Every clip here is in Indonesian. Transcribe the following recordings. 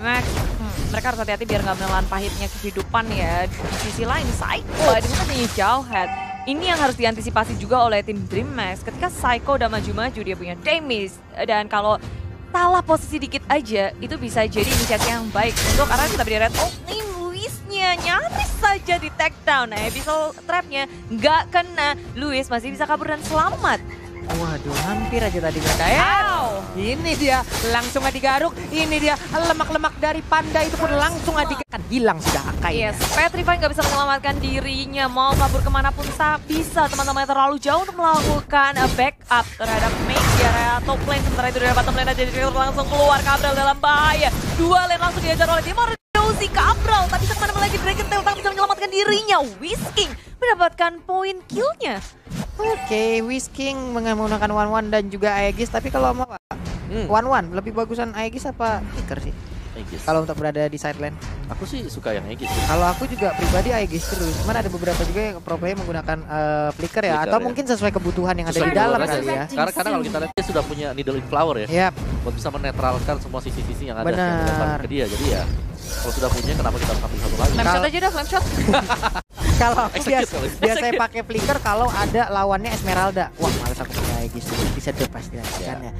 Max, mereka harus hati-hati biar nggak menelan pahitnya kehidupan ya. Di sisi lain, Psycho dengan adanya Jawhead. Ini yang harus diantisipasi juga oleh tim DreamHack. Ketika Psycho udah maju-maju, dia punya damage. Dan kalau salah posisi dikit aja, itu bisa jadi inisiasi yang baik untuk arah kita beri red. Oh, nih Luisnya nyaris saja di take down. Nah, Abyssal Trap-nya nggak kena. Luis masih bisa kabur dan selamat. Waduh, hampir aja tadi mereka ya. Ini dia langsung digaruk. Ini dia lemak-lemak dari Panda itu pun langsung kan hilang sudah akainya. Yes, Petrify nggak bisa menyelamatkan dirinya. Mau kabur kemanapun bisa. Teman-teman terlalu jauh untuk melakukan backup terhadap Mage di area top lane. Sementara itu dari bottom lane aja langsung keluar. Cabral dalam bahaya. Dua lane langsung diajar oleh Timor. Si Cabral tak bisa kemana-mana lagi. Dragon Tail tak bisa menyelamatkan dirinya. Whisking mendapatkan poin killnya. Oke, Whisking menggunakan One dan juga Aegis. Tapi kalau mau One lebih bagusan Aegis apa Flicker sih? Aegis. Kalau untuk berada di side lane. Aku sih suka yang Aegis. Kalau aku juga pribadi Aegis terus. Cuman ada beberapa juga yang pro player menggunakan Flicker ya. Atau mungkin sesuai kebutuhan yang ada di dalam kali ya. Karena kalau kita lihat dia sudah punya Needle in Flower ya. Yap. Buat bisa menetralkan semua sisi-sisi yang ada Benar. ke dia. Jadi ya kalau sudah punya kenapa kita harus ambil satu lagi? Flame shot aja dah, flame shot. Kalau aku biasanya pakai Flicker kalau ada lawannya Esmeralda. Wah, males aku punya Aegis dulu. Bisa deh pasti kan ya.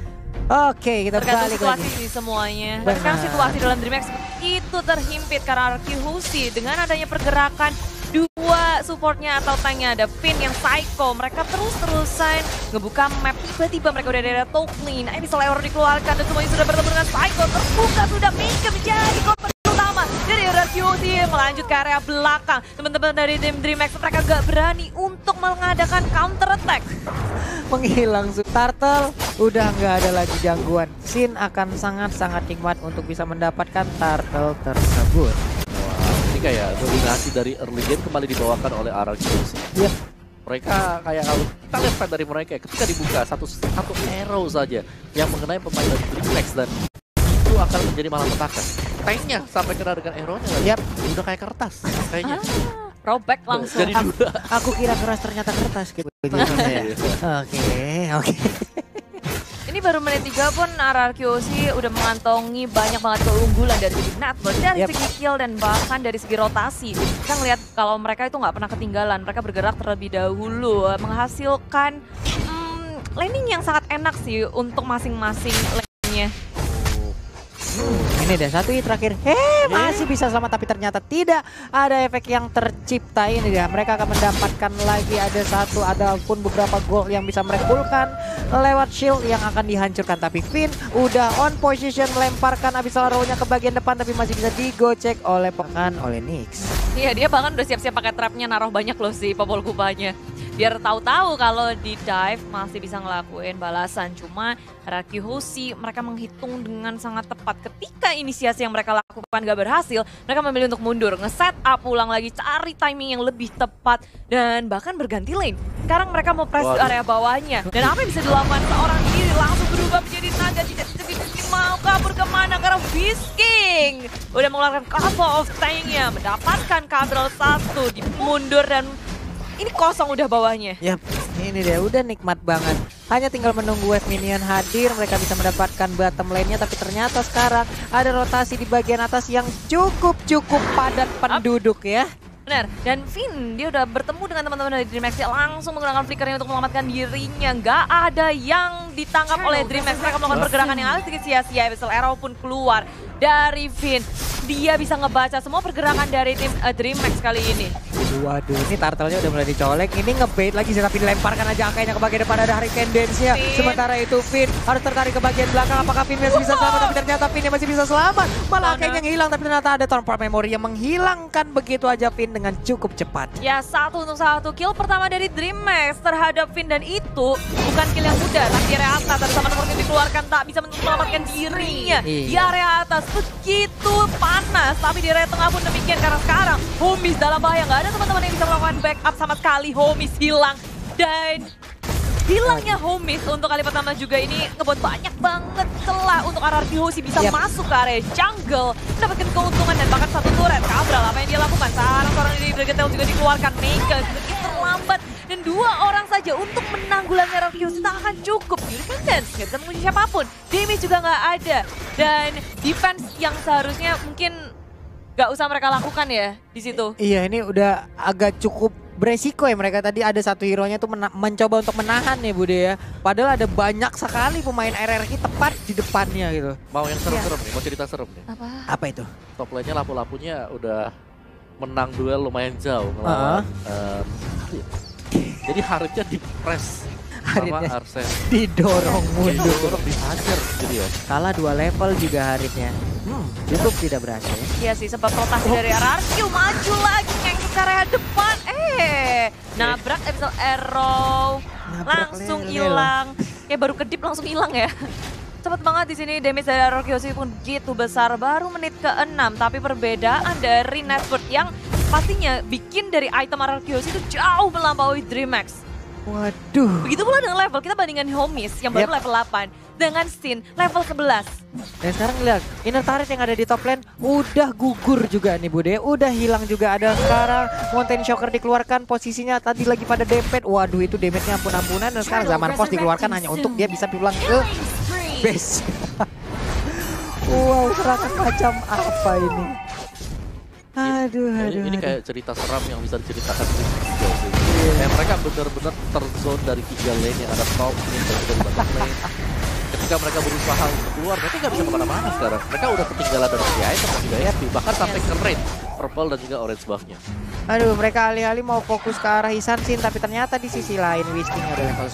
Oke, kita Tergantung balik situasi lagi. sih semuanya. Benar. Sekarang situasi dalam DreamHack itu terhimpit karena Arkyhusi dengan adanya pergerakan dua supportnya atau tanknya ada Finn yang Psycho. Mereka terus-terusan ngebuka map. Tiba-tiba mereka udah ada top lane. Abyssal Error dikeluarkan dan semuanya sudah bertemu dengan Psycho. Terbuka sudah Mika menjadi korban utama dari Arkyhusi melanjut ke area belakang. Teman-teman dari tim DreamHack mereka gak berani untuk mengadakan counter attack. Menghilang Turtle, udah nggak ada lagi gangguan. Sin akan sangat-sangat nikmat untuk bisa mendapatkan Turtle tersebut. Wah, ini kayak dominasi dari early game kembali dibawakan oleh Arkyhusi. Yep. Mereka kayak kalau kita lihat fight dari mereka ketika dibuka satu arrow saja yang mengenai pemain dari DreamHack dan itu akan menjadi malapetaka. Tanknya sampai kena dengan arrow-nya lagi. Yap. Udah kayak kertas kayaknya. Throwback langsung. Jadi dua. Aku kira keras ternyata kertas gitu. Oke. Ini baru menit 3 pun Arkyhusi udah mengantongi banyak banget keunggulan dari segi network, dari segi kill dan bahkan dari segi rotasi. Kita ngeliat kalau mereka itu nggak pernah ketinggalan, mereka bergerak terlebih dahulu, menghasilkan laning yang sangat enak sih untuk masing-masing lane-nya. Ini dia satu hit terakhir. Masih bisa selamat tapi ternyata tidak ada efek yang tercipta. Ini dia, mereka akan mendapatkan lagi ada satu ataupun beberapa gol yang bisa mereka pullkan lewat shield yang akan dihancurkan. Tapi Finn udah on position melemparkan Abyssal Arrow-nya ke bagian depan tapi masih bisa digocek oleh Nyx. Iya, dia bahkan udah siap-siap pakai trapnya, naruh banyak loh si Popol Kupanya. Biar tahu-tahu kalau di dive masih bisa ngelakuin balasan. Cuma Arkyhusi mereka menghitung dengan sangat tepat. Ketika inisiasi yang mereka lakukan gak berhasil, mereka memilih untuk mundur, nge-set up ulang lagi, cari timing yang lebih tepat dan bahkan berganti lane. Sekarang mereka mau press area bawahnya. Dan apa yang bisa dilakukan seorang diri langsung berubah menjadi naga, tidak mau kabur kemana karena Whisking udah mengeluarkan couple of tanknya, mendapatkan Cabral 1 dimundur dan ini kosong udah bawahnya. Yap, ini dia udah nikmat banget. Hanya tinggal menunggu wave minion hadir, mereka bisa mendapatkan bottom lane-nya. Tapi ternyata sekarang ada rotasi di bagian atas yang cukup padat penduduk ya. Benar, dan Finn dia udah bertemu dengan teman-teman dari DreamHack, dia langsung menggunakan flickernya untuk menyelamatkan dirinya. Gak ada yang ditangkap oleh DreamHack, mereka melakukan pergerakan yang agak sedikit sia-sia. Abyssal Arrow pun keluar dari Finn. Dia bisa ngebaca semua pergerakan dari tim DreamHack kali ini. Waduh, ini Turtle-nya udah mulai dicolek. Ini ngebait lagi tapi dilemparkan aja angkanya ke bagian depan, ada Hurricane Dance-nya. Sementara itu Finn harus tertarik ke bagian belakang. Apakah Finn masih bisa selamat? Tapi ternyata Finn masih bisa selamat. Malah angkanya yang hilang, tapi ternyata ada Torpor Memory yang menghilangkan begitu aja Finn dengan cukup cepat. Ya, 1-1 kill pertama dari DreamHack terhadap Finn, dan itu bukan kill yang mudah. Tapi di area atas ada sama nomor yang dikeluarkan, tak bisa menyelamatkan dirinya. Di area atas begitu panas, tapi di area tengah pun demikian karena sekarang Homies dalam bahaya. Nggak ada teman-teman yang bisa melakukan backup sama sekali. Homies hilang dan hilangnya Homies untuk kali pertama juga ini ngebuat banyak banget celah untuk Arkyhusi bisa masuk ke area jungle, mendapatkan keuntungan dan bahkan satu turret. Cabral apa yang dia lakukan? Seorang dari Dragon Tail juga dikeluarkan. Mega terlambat terlambat. Dan 2 orang saja untuk menanggulangi RRQ tak akan cukup. Hurricane Dance nggak bisa mengunci siapapun. Damage juga nggak ada. Dan defense yang seharusnya mungkin nggak usah mereka lakukan ya di situ. Iya, ini udah agak cukup beresiko ya mereka tadi ada satu hero-nya tuh mencoba untuk menahan ya Bude ya. Padahal ada banyak sekali pemain RRQ tepat di depannya gitu. Mau yang serem-serem nih, mau cerita serem nih. Apa itu? Top lane-nya lapu-lapunya udah menang duel lumayan jauh melawan Harit. Jadi Haritnya di-press sama Haritnya Arsen. didorong mundur. Dorong dihajar jadi ya. Kalah 2 level juga Haritnya. Cukup tidak berhasil. Iya sih, sempat rotasi dari RRQ, maju lagi ngengkut ke area depan. Nabrak Absol Arrow, langsung hilang. Kayak baru kedip langsung hilang ya. Cepet banget di sini damage dari RRQ pun gitu besar, baru menit ke-6. Tapi perbedaan dari Network yang pastinya bikin dari item RRQ itu jauh melampaui DreamHack. Waduh. Begitu pula dengan level, kita bandingkan Homies yang baru level 8 dengan Sin level 11. Dan sekarang lihat, inner turret yang ada di top lane udah gugur juga nih Bude. Udah hilang juga. Ada sekarang Mountain Shocker dikeluarkan, posisinya tadi lagi pada dempet. Waduh, itu damage-nya ampun-ampunan. Dan sekarang Zaman Force dikeluarkan hanya untuk dia bisa pulang ke base. Wow, serangan macam apa ini? Aduh. Ini kayak cerita seram yang bisa diceritakan di video sih. Mereka benar-benar terzone dari 3 lane yang ada top lane dan juga di bottom lane. Ketika mereka berusaha untuk keluar, mereka nggak bisa kemana-mana sekarang. Mereka udah ketinggalan dari si item dan juga Epi, bahkan sampai ke red, purple dan juga orange buff-nya. Aduh, mereka alih-alih mau fokus ke arah Hisan Sin, tapi ternyata di sisi lain Wisting udah level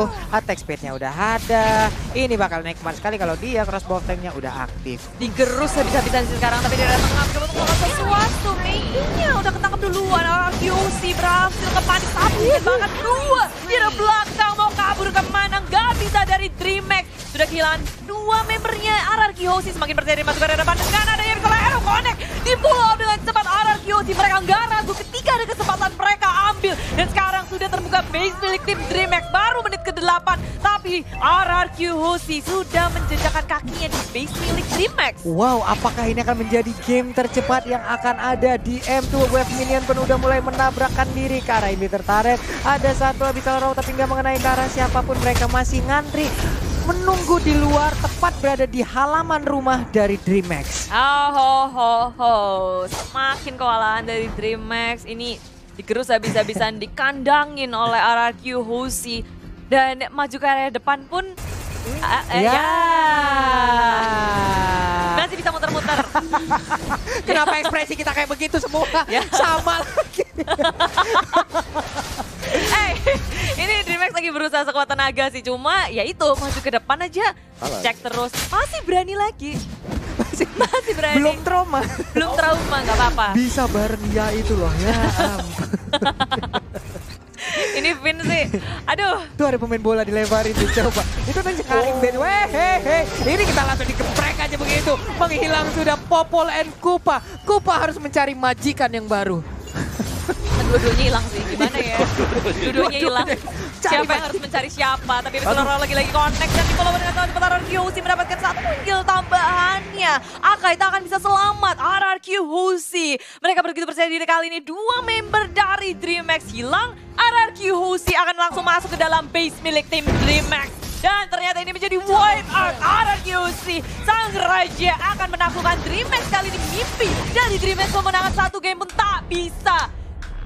10, attack speed-nya udah ada. Ini bakal nikmat sekali kalau dia crossbow tank-nya udah aktif. Digerus habis-habisan sekarang, tapi dia datang mencoba untuk melakukan sesuatu. Mainnya udah ketangkap duluan. RRQC berhasil kepanik tapi bahkan 2 di belakang mau kabur kemana, nggak bisa dari DreamHack. Sudah kehilangan 2 membernya. RRQC semakin percaya diri masuk ke depan dengan adanya Nicola Hero connect di pulau dengan cepat. RRQC mereka nggak ragu ketika ada kesempatan mereka ambil, dan sekarang sudah terbuka base milik tim DreamHack baru menit ke-8, tapi RRQC sudah menjejakkan kakinya di base milik DreamHack. Wow, apakah ini akan menjadi game tercepat yang akan ada di M2? Wave Minion pun udah mulai menabrakkan diri ke arah inhibitor turret. Ada satu Abyssal Row tapi nggak mengenai ke arah siapapun. Mereka masih ngantri menunggu di luar, tepat berada di halaman rumah dari DreamHack. Semakin kewalahan dari DreamHack ini digerus habis-habisan, dikandangin oleh RRQC, dan maju ke area depan pun masih bisa muter-muter. Kenapa ekspresi kita kayak begitu semua? Sama lagi. Ini DreamHack lagi berusaha sekuat tenaga sih, cuma ya itu maju ke depan aja, cek terus, masih berani lagi. Masih berani. Belum trauma, nggak apa-apa. Bisa bareng dia itu loh ya. Ini Vin sih, aduh. Tuh ada pemain bola dilemparin tuh, coba. Itu tadi sekali Ben. Ini kita langsung dikeprek aja begitu. Menghilang sudah Popol and Kupa. Kupa harus mencari majikan yang baru. Dua-duanya hilang sih, gimana ya? Dua-duanya hilang. Siapa yang harus mencari siapa? Tapi Abyssal Row lagi connect dan di follow dengan RRQC mendapatkan 1 kill tambahannya. Akai tak akan bisa selamat. RRQC mereka begitu percaya diri kali ini. 2 member dari DreamHack hilang. RRQC akan langsung masuk ke dalam base milik tim DreamHack. Dan ternyata ini menjadi wipe out. RRQC, sang raja akan menaklukkan DreamHack kali ini. Mimpi dari DreamHack memenangkan 1 game pun tak bisa.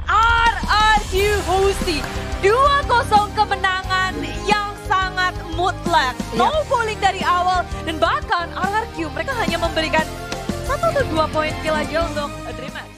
RRQC 2-0 kemenangan yang sangat mutlak. No bowling dari awal, dan bahkan RRQ mereka hanya memberikan 1 atau 2 poin kill aja untuk DreamHack.